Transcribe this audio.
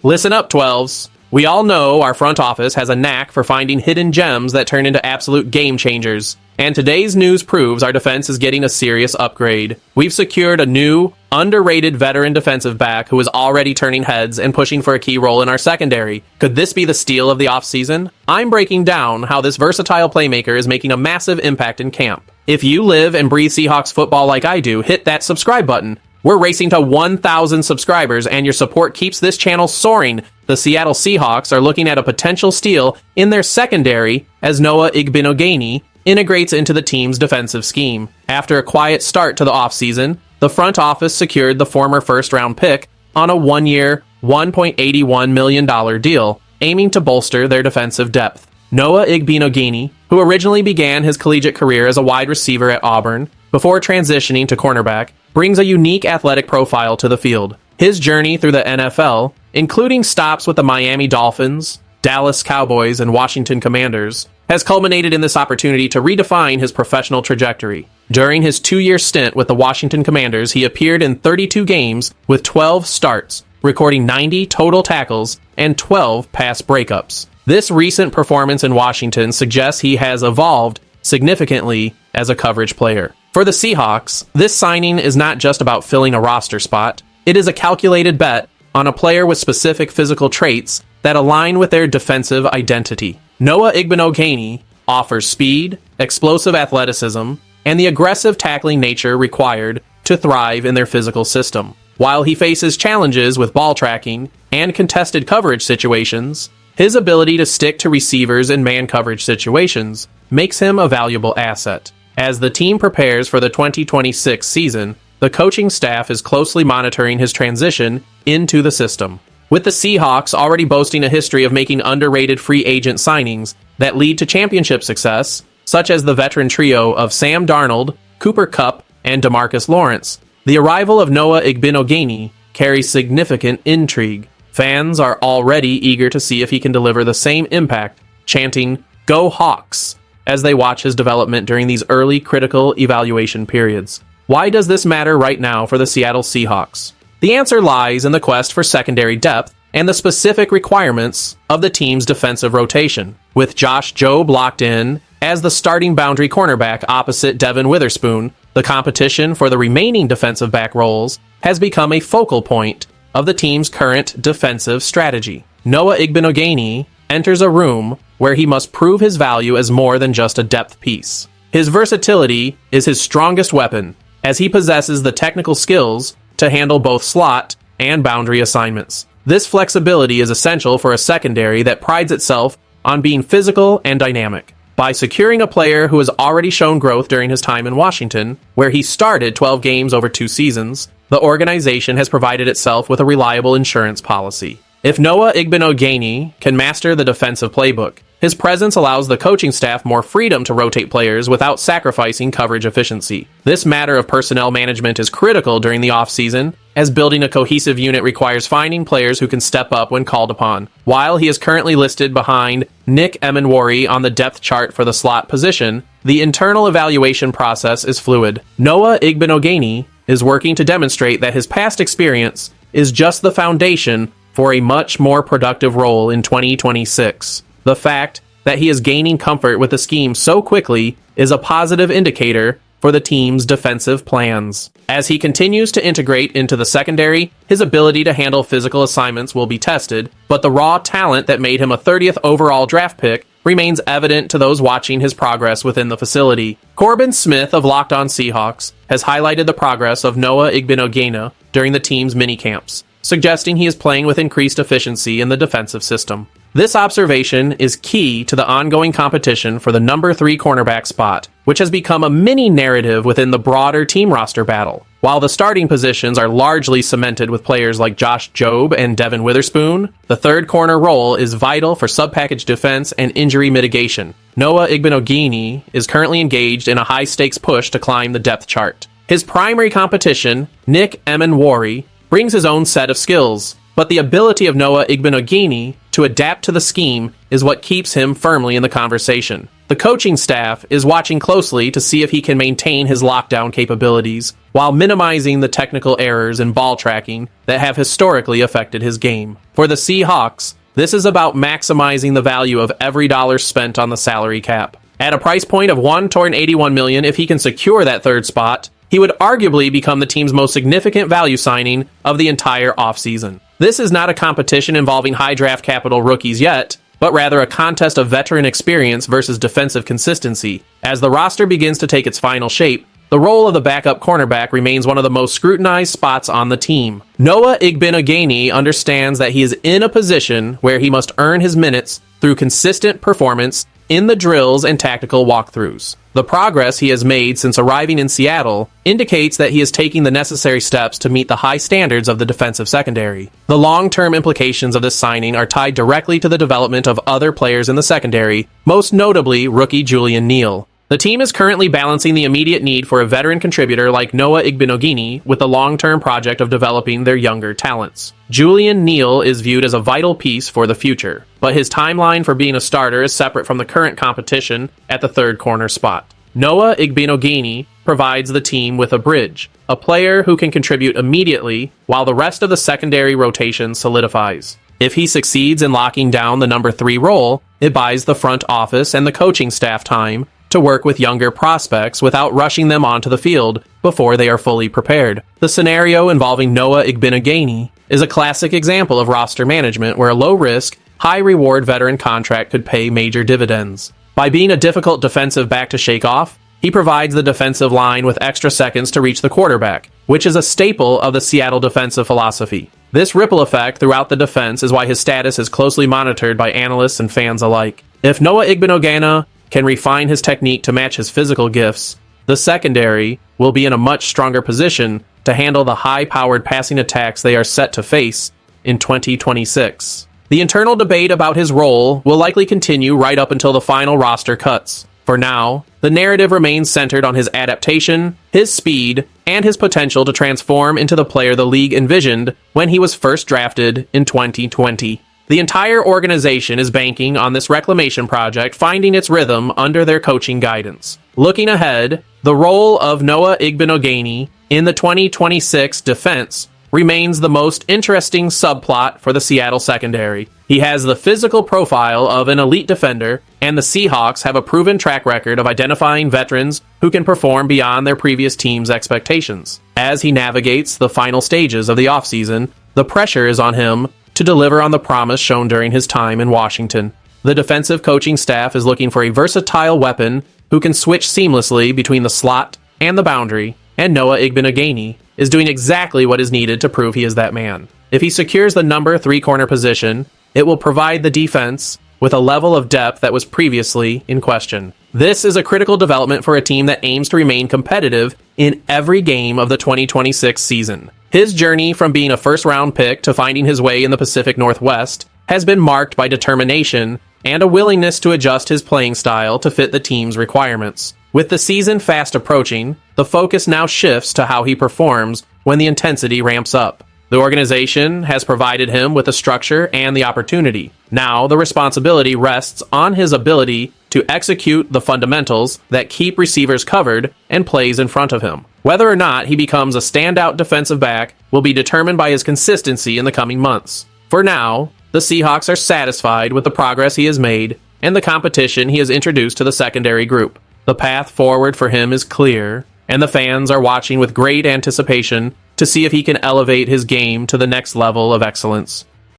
Listen up, 12s. We all know our front office has a knack for finding hidden gems that turn into absolute game changers. And today's news proves our defense is getting a serious upgrade. We've secured a new, underrated veteran defensive back who is already turning heads and pushing for a key role in our secondary. Could this be the steal of the offseason? I'm breaking down how this versatile playmaker is making a massive impact in camp. If you live and breathe Seahawks football like I do, hit that subscribe button. We're racing to 1,000 subscribers, and your support keeps this channel soaring. The Seattle Seahawks are looking at a potential steal in their secondary as Noah Igbinoghene integrates into the team's defensive scheme. After a quiet start to the offseason, the front office secured the former first-round pick on a one-year, $1.81 million deal, aiming to bolster their defensive depth. Noah Igbinoghene, who originally began his collegiate career as a wide receiver at Auburn before transitioning to cornerback, brings a unique athletic profile to the field. His journey through the NFL, including stops with the Miami Dolphins, Dallas Cowboys, and Washington Commanders, has culminated in this opportunity to redefine his professional trajectory. During his 2-year stint with the Washington Commanders, he appeared in 32 games with 12 starts, recording 90 total tackles and 12 pass breakups. This recent performance in Washington suggests he has evolved significantly as a coverage player. For the Seahawks, this signing is not just about filling a roster spot. It is a calculated bet on a player with specific physical traits that align with their defensive identity. Noah Igbinoghene offers speed, explosive athleticism, and the aggressive tackling nature required to thrive in their physical system. While he faces challenges with ball tracking and contested coverage situations, his ability to stick to receivers in man coverage situations makes him a valuable asset. As the team prepares for the 2026 season, the coaching staff is closely monitoring his transition into the system. With the Seahawks already boasting a history of making underrated free agent signings that lead to championship success, such as the veteran trio of Sam Darnold, Cooper Kupp, and DeMarcus Lawrence, the arrival of Noah Igbinoghene carries significant intrigue. Fans are already eager to see if he can deliver the same impact, chanting, "Go Hawks!" as they watch his development during these early critical evaluation periods. Why does this matter right now for the Seattle Seahawks? The answer lies in the quest for secondary depth and the specific requirements of the team's defensive rotation. With Josh Jobe locked in as the starting boundary cornerback opposite Devin Witherspoon, the competition for the remaining defensive back roles has become a focal point of the team's current defensive strategy. Noah Igbinoghene enters a room where he must prove his value as more than just a depth piece. His versatility is his strongest weapon, as he possesses the technical skills to handle both slot and boundary assignments. This flexibility is essential for a secondary that prides itself on being physical and dynamic. By securing a player who has already shown growth during his time in Washington, where he started 12 games over 2 seasons, the organization has provided itself with a reliable insurance policy. If Noah Igbinoghene can master the defensive playbook, his presence allows the coaching staff more freedom to rotate players without sacrificing coverage efficiency. This matter of personnel management is critical during the offseason, as building a cohesive unit requires finding players who can step up when called upon. While he is currently listed behind Nick Emenwari on the depth chart for the slot position, the internal evaluation process is fluid. Noah Igbinoghene is working to demonstrate that his past experience is just the foundation for a much more productive role in 2026. The fact that he is gaining comfort with the scheme so quickly is a positive indicator for the team's defensive plans. As he continues to integrate into the secondary, his ability to handle physical assignments will be tested, but the raw talent that made him a 30th overall draft pick remains evident to those watching his progress within the facility. Corbin Smith of Locked On Seahawks has highlighted the progress of Noah Igbinoghene during the team's minicamps, suggesting he is playing with increased efficiency in the defensive system. This observation is key to the ongoing competition for the number 3 cornerback spot, which has become a mini narrative within the broader team roster battle. While the starting positions are largely cemented with players like Josh Jobe and Devin Witherspoon, the third corner role is vital for sub-package defense and injury mitigation. Noah Igbinoghene is currently engaged in a high-stakes push to climb the depth chart. His primary competition, Nick Emenwari, brings his own set of skills, but the ability of Noah Igbinoghene to adapt to the scheme is what keeps him firmly in the conversation. The coaching staff is watching closely to see if he can maintain his lockdown capabilities while minimizing the technical errors in ball tracking that have historically affected his game. For the Seahawks, this is about maximizing the value of every dollar spent on the salary cap. At a price point of $181 million, if he can secure that third spot, he would arguably become the team's most significant value signing of the entire offseason. This is not a competition involving high draft capital rookies yet, but rather a contest of veteran experience versus defensive consistency. As the roster begins to take its final shape, the role of the backup cornerback remains one of the most scrutinized spots on the team. Noah Igbinoghene understands that he is in a position where he must earn his minutes through consistent performance in the drills and tactical walkthroughs. The progress he has made since arriving in Seattle indicates that he is taking the necessary steps to meet the high standards of the defensive secondary. The long-term implications of this signing are tied directly to the development of other players in the secondary, most notably rookie Julian Neal. The team is currently balancing the immediate need for a veteran contributor like Noah Igbinoghene with the long-term project of developing their younger talents. Julian Neal is viewed as a vital piece for the future, but his timeline for being a starter is separate from the current competition at the third corner spot. Noah Igbinoghene provides the team with a bridge, a player who can contribute immediately while the rest of the secondary rotation solidifies. If he succeeds in locking down the number 3 role, it buys the front office and the coaching staff time to work with younger prospects without rushing them onto the field before they are fully prepared. The scenario involving Noah Igbinoghene is a classic example of roster management where a low-risk, high-reward veteran contract could pay major dividends. By being a difficult defensive back to shake off, he provides the defensive line with extra seconds to reach the quarterback, which is a staple of the Seattle defensive philosophy. This ripple effect throughout the defense is why his status is closely monitored by analysts and fans alike. If Noah Igbinoghene can refine his technique to match his physical gifts, the secondary will be in a much stronger position to handle the high-powered passing attacks they are set to face in 2026. The internal debate about his role will likely continue right up until the final roster cuts. For now, the narrative remains centered on his adaptation, his speed, and his potential to transform into the player the league envisioned when he was first drafted in 2020. The entire organization is banking on this reclamation project finding its rhythm under their coaching guidance. Looking ahead, the role of Noah Igbinoghene in the 2026 defense remains the most interesting subplot for the Seattle secondary. He has the physical profile of an elite defender, and the Seahawks have a proven track record of identifying veterans who can perform beyond their previous team's expectations. As he navigates the final stages of the offseason, the pressure is on him to deliver on the promise shown during his time in Washington. The defensive coaching staff is looking for a versatile weapon who can switch seamlessly between the slot and the boundary, and Noah Igbinoghene is doing exactly what is needed to prove he is that man. If he secures the number 3 corner position, it will provide the defense with a level of depth that was previously in question. This is a critical development for a team that aims to remain competitive in every game of the 2026 season. His journey from being a first-round pick to finding his way in the Pacific Northwest has been marked by determination and a willingness to adjust his playing style to fit the team's requirements. With the season fast approaching, the focus now shifts to how he performs when the intensity ramps up. The organization has provided him with the structure and the opportunity. Now, the responsibility rests on his ability to execute the fundamentals that keep receivers covered and plays in front of him. Whether or not he becomes a standout defensive back will be determined by his consistency in the coming months. For now, the Seahawks are satisfied with the progress he has made and the competition he has introduced to the secondary group. The path forward for him is clear, and the fans are watching with great anticipation to see if he can elevate his game to the next level of excellence.